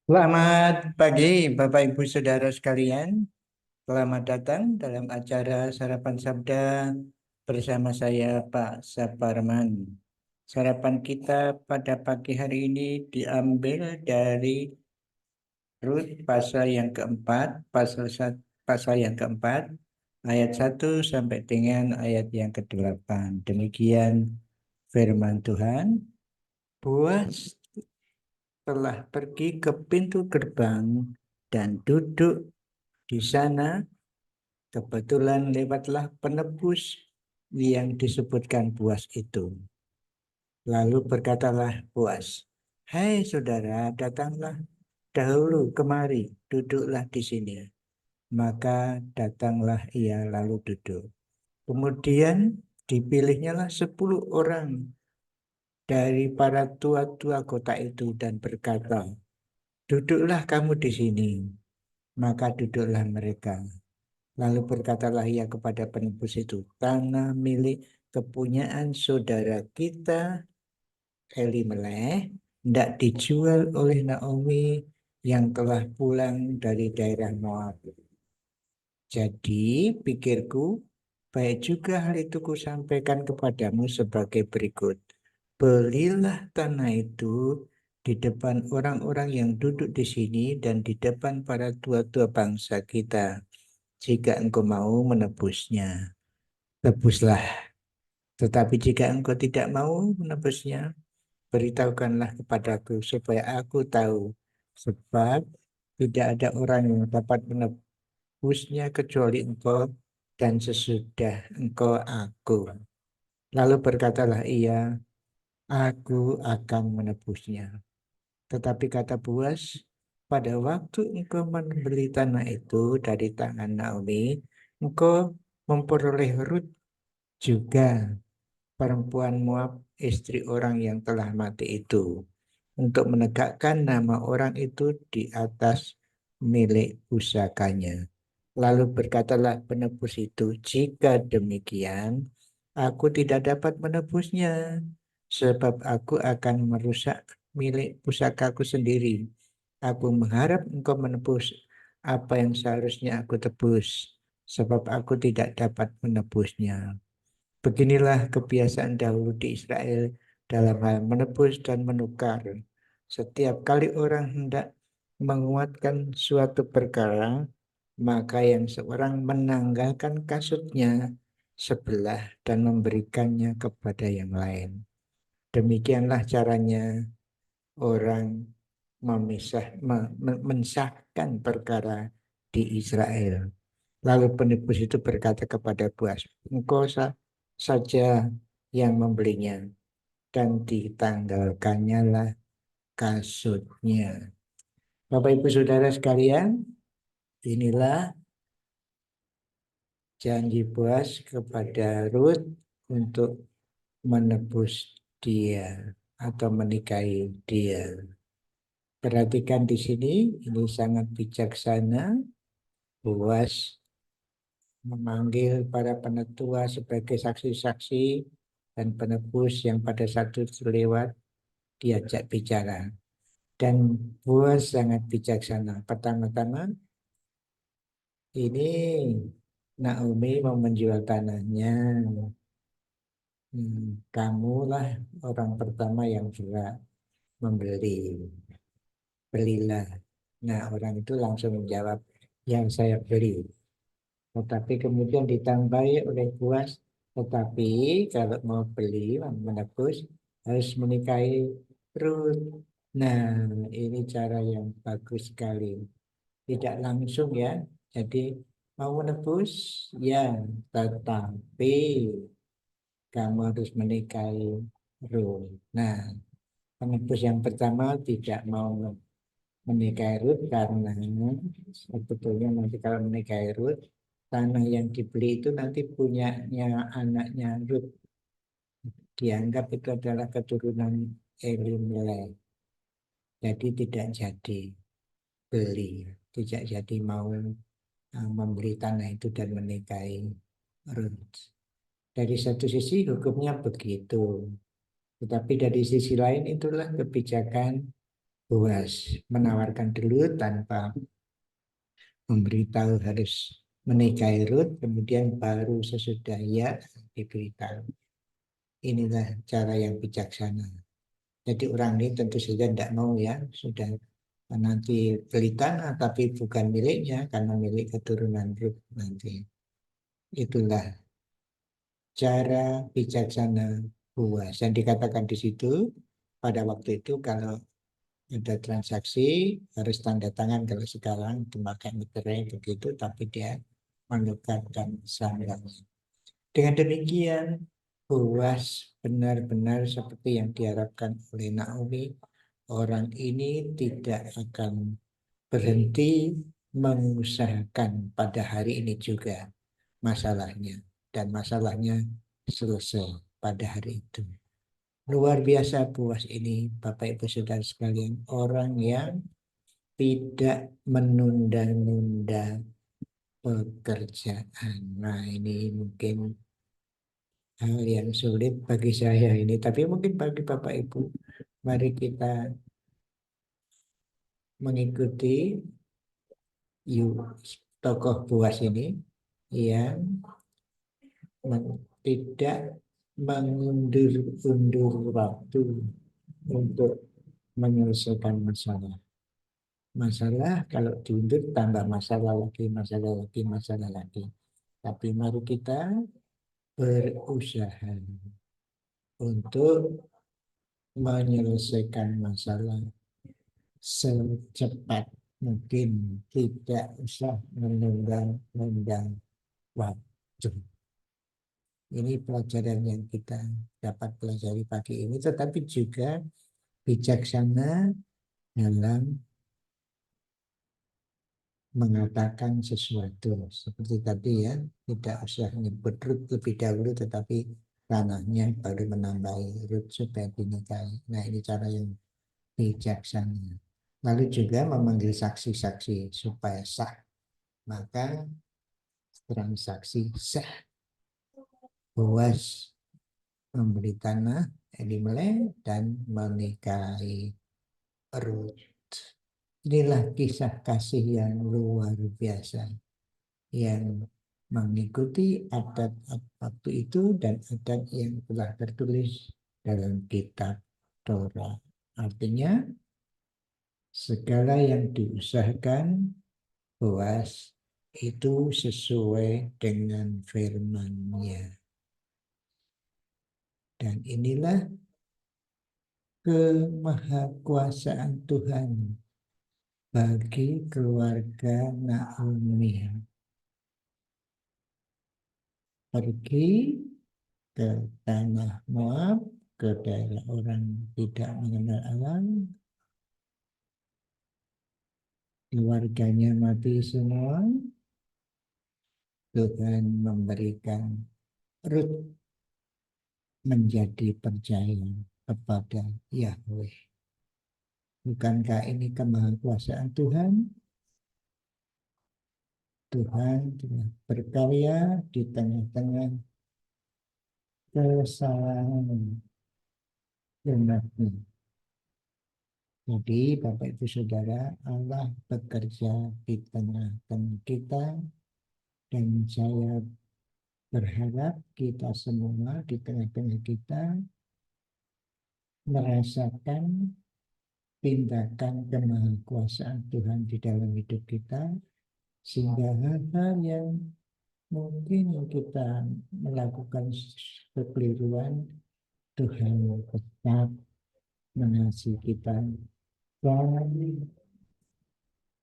Selamat pagi, Bapak Ibu Saudara sekalian. Selamat datang dalam acara Sarapan Sabda bersama saya, Pak Saparman. Sarapan kita pada pagi hari ini diambil dari Rut pasal yang keempat, pasal yang keempat, ayat 1 sampai dengan ayat yang ke-8. Demikian firman Tuhan. Boas telah pergi ke pintu gerbang dan duduk di sana. Kebetulan lewatlah penebus yang disebutkan Boas itu. Lalu berkatalah Boas, "Hai saudara, datanglah dahulu kemari, duduklah di sini." Maka datanglah ia lalu duduk. Kemudian dipilihnyalah 10 orang dari para tua-tua kota itu dan berkata, "Duduklah kamu di sini." Maka duduklah mereka. Lalu berkatalah ia kepada penebus itu, "Tanah milik kepunyaan saudara kita Elimeleh tidak dijual oleh Naomi yang telah pulang dari daerah Moab. Jadi pikirku, baik juga hal itu kusampaikan kepadamu sebagai berikut. Belilah tanah itu di depan orang-orang yang duduk di sini dan di depan para tua-tua bangsa kita. Jika engkau mau menebusnya, tebuslah. Tetapi jika engkau tidak mau menebusnya, beritahukanlah kepadaku supaya aku tahu. Sebab tidak ada orang yang dapat menebusnya kecuali engkau dan sesudah engkau aku. Lalu berkatalah ia, aku akan menebusnya. Tetapi kata Boas, pada waktu engkau membeli tanah itu dari tangan Naomi, engkau memperoleh Rut juga, perempuan Moab, istri orang yang telah mati itu, untuk menegakkan nama orang itu di atas milik pusakanya. Lalu berkatalah penebus itu, jika demikian, aku tidak dapat menebusnya, sebab aku akan merusak milik pusakaku sendiri. Aku mengharap engkau menebus apa yang seharusnya aku tebus, sebab aku tidak dapat menebusnya. Beginilah kebiasaan dahulu di Israel dalam hal menebus dan menukar. Setiap kali orang hendak menguatkan suatu perkara, maka yang seorang menanggalkan kasutnya sebelah dan memberikannya kepada yang lain. Demikianlah caranya orang mensahkan perkara di Israel. Lalu penebus itu berkata kepada Boas, engkau saja yang membelinya, dan ditanggalkannya lah kasutnya. Bapak Ibu Saudara sekalian, inilah janji Boas kepada Rut untuk menebus dia atau menikahi dia. Perhatikan di sini, ini sangat bijaksana. Boas memanggil para penetua sebagai saksi-saksi dan penebus yang pada saat itu lewat diajak bicara. Dan Boas sangat bijaksana. Pertama-tama ini Naomi mau menjual tanahnya. Kamulah orang pertama yang juga membeli. Belilah. Nah, orang itu langsung menjawab, yang saya beli. Tetapi kemudian ditambahi oleh Boas, tetapi kalau mau beli, menebus, harus menikahi Rut. Nah, ini cara yang bagus sekali. Tidak langsung ya. Jadi mau menebus, ya, tetapi kamu harus menikahi Rut. Nah, penebus yang pertama tidak mau menikahi Rut karena sebetulnya nanti kalau menikahi Rut, tanah yang dibeli itu nanti punyanya anaknya Rut. Dianggap itu adalah keturunan Elimelek. Jadi tidak jadi beli, tidak jadi mau membeli tanah itu dan menikahi Rut. Dari satu sisi hukumnya begitu, tetapi dari sisi lain itulah kebijakan puas, menawarkan dulu tanpa memberitahu harus menikahi Ruth, kemudian baru sesudah ya diberitahu. Inilah cara yang bijaksana. Jadi orang ini tentu saja tidak mau ya, sudah nanti beli tanah tapi bukan miliknya karena milik keturunan Ruth nanti. Itulah cara bijaksana Boas. Yang dikatakan di situ pada waktu itu kalau ada transaksi harus tanda tangan, kalau sekarang memakai meterai begitu, tapi dia menukarkan sandalnya. Dengan demikian Boas benar-benar seperti yang diharapkan oleh Naomi. Orang ini tidak akan berhenti mengusahakan pada hari ini juga masalahnya. Dan masalahnya selesai pada hari itu. Luar biasa puas ini Bapak Ibu Saudara sekalian. Orang yang tidak menunda-nunda pekerjaan. Nah ini mungkin hal yang sulit bagi saya ini. Tapi mungkin bagi Bapak Ibu. Mari kita mengikuti tokoh Boas ini yang tidak mengundur-undur waktu untuk menyelesaikan masalah. Masalah kalau diundur tambah masalah lagi, masalah lagi, masalah lagi. Tapi mari kita berusaha untuk menyelesaikan masalah secepat mungkin, tidak usah menunda-nunda waktu. Ini pelajaran yang kita dapat pelajari pagi ini, tetapi juga bijaksana dalam mengatakan sesuatu. Seperti tadi ya, tidak usah nyebut Ruth lebih dahulu, tetapi ranahnya baru menambahi Ruth supaya dinikahi. Nah ini cara yang bijaksana. Lalu juga memanggil saksi-saksi supaya sah. Maka transaksi sah. Boas memberi tanah Elimelek dan menikahi Ruth. Inilah kisah kasih yang luar biasa yang mengikuti adat waktu itu dan adat yang telah tertulis dalam kitab Torah. Artinya segala yang diusahakan Boas itu sesuai dengan firman-Nya. Dan inilah kemahakuasaan Tuhan bagi keluarga Naomi. Pergi ke tanah Moab, ke daerah orang tidak mengenal Allah, keluarganya mati semua, Tuhan memberikan Ruth menjadi percaya kepada Yahweh. Bukankah ini kemahakuasaan Tuhan? Tuhan telah berkarya di tengah-tengah kesalahan umatnya. Jadi Bapak Ibu Saudara, Allah bekerja di tengah-tengah kita, dan saya berharap kita semua di tengah-tengah kita merasakan tindakan kemahakuasaan Tuhan di dalam hidup kita, sehingga hal-hal yang mungkin kita melakukan kekeliruan, Tuhan tetap mengasihi kita dan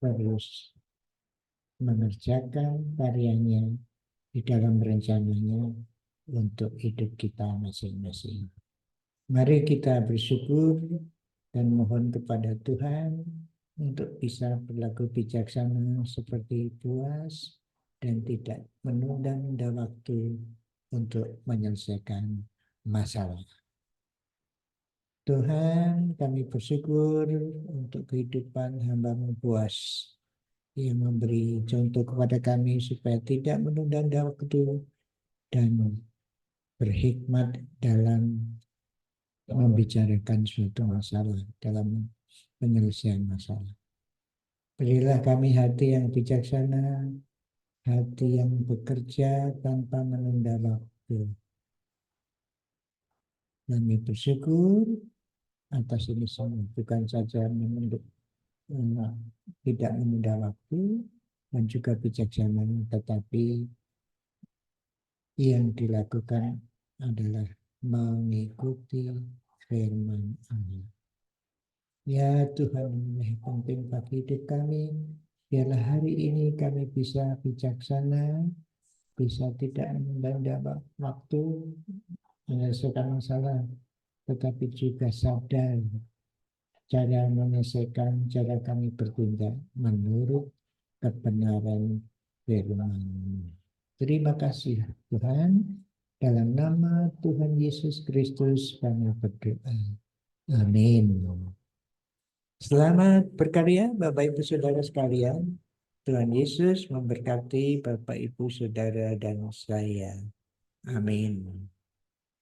terus mengerjakan karyanya di dalam rencananya untuk hidup kita masing-masing. Mari kita bersyukur dan mohon kepada Tuhan untuk bisa berlaku bijaksana seperti Boas dan tidak menunda-nunda waktu untuk menyelesaikan masalah. Tuhan, kami bersyukur untuk kehidupan hamba-Mu Boas yang memberi contoh kepada kami supaya tidak menunda-nunda waktu dan berhikmat dalam membicarakan suatu masalah, dalam penyelesaian masalah. Berilah kami hati yang bijaksana, hati yang bekerja tanpa menunda waktu. Kami bersyukur atas ini semua, bukan saja tidak menunda waktu dan juga bijaksana, tetapi yang dilakukan adalah mengikuti firman Allah. Ya Tuhan, yang penting bagi hidup kami, biarlah hari ini kami bisa bijaksana, bisa tidak menunda waktu, menyelesaikan masalah, tetapi juga sadar cara menyelesaikan, cara kami bertindak menurut kebenaran firman. Terima kasih Tuhan, dalam nama Tuhan Yesus Kristus kami berdoa. Amin. Selamat berkarya Bapak Ibu Saudara sekalian. Tuhan Yesus memberkati Bapak Ibu Saudara dan saya. Amin.